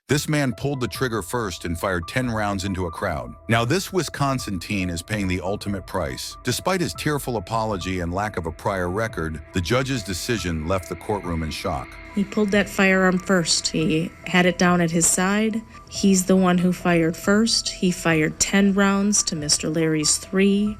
This man pulled the trigger first and fired 10 rounds into a crowd. Now, this Wisconsin teen is paying the ultimate price. Despite his tearful apology and lack of a prior record, the judge's decision left the courtroom in shock. He pulled that firearm first. He had it down at his side. He's the one who fired first. He fired 10 rounds to Mr. Larry's 3,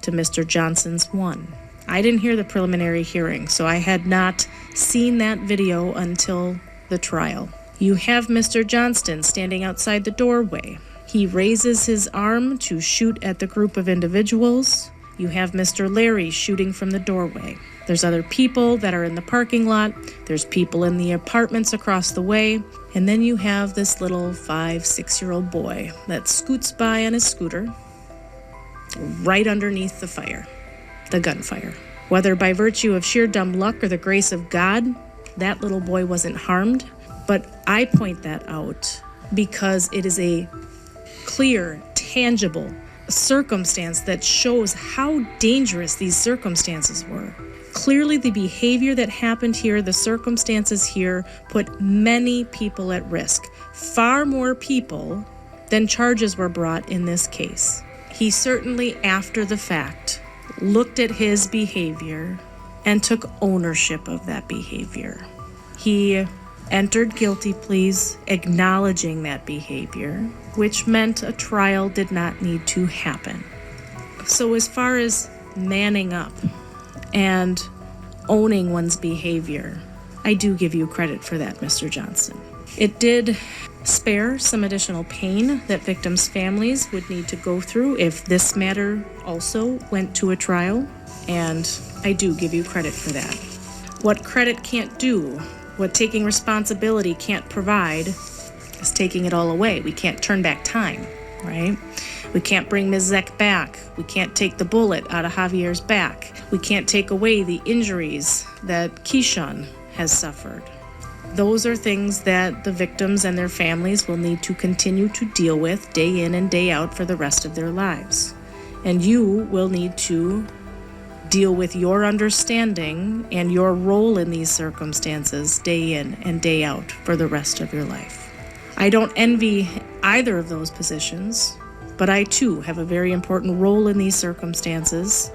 to Mr. Johnson's 1. I didn't hear the preliminary hearing, so I had not seen that video until the trial. You have Mr. Johnston standing outside the doorway. He raises his arm to shoot at the group of individuals. You have Mr. Larry shooting from the doorway. There's other people that are in the parking lot. There's people in the apartments across the way. And then you have this little 5, 6-year-old boy that scoots by on his scooter right underneath the fire, the gunfire. Whether by virtue of sheer dumb luck or the grace of God, that little boy wasn't harmed. But I point that out because it is a clear, tangible circumstance that shows how dangerous these circumstances were. Clearly, the behavior that happened here, the circumstances here, put many people at risk. Far more people than charges were brought in this case. He certainly, after the fact, looked at his behavior and took ownership of that behavior. He entered guilty pleas acknowledging that behavior, which meant a trial did not need to happen. So as far as manning up and owning one's behavior, I do give you credit for that, Mr. Johnston. It did spare some additional pain that victims' families would need to go through if this matter also went to a trial, and I do give you credit for that. What credit can't do, what taking responsibility can't provide, is taking it all away. We can't turn back time, right? We can't bring Ms. Zeck back. We can't take the bullet out of Javier's back. We can't take away the injuries that Keyshawn has suffered. Those are things that the victims and their families will need to continue to deal with day in and day out for the rest of their lives. And you will need to deal with your understanding and your role in these circumstances day in and day out for the rest of your life. I don't envy either of those positions, but I too have a very important role in these circumstances,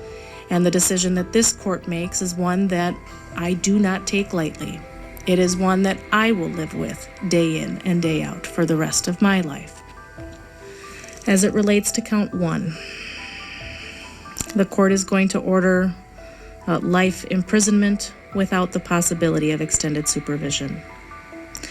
and the decision that this court makes is one that I do not take lightly. It is one that I will live with day in and day out for the rest of my life. As it relates to count 1, the court is going to order life imprisonment without the possibility of extended supervision.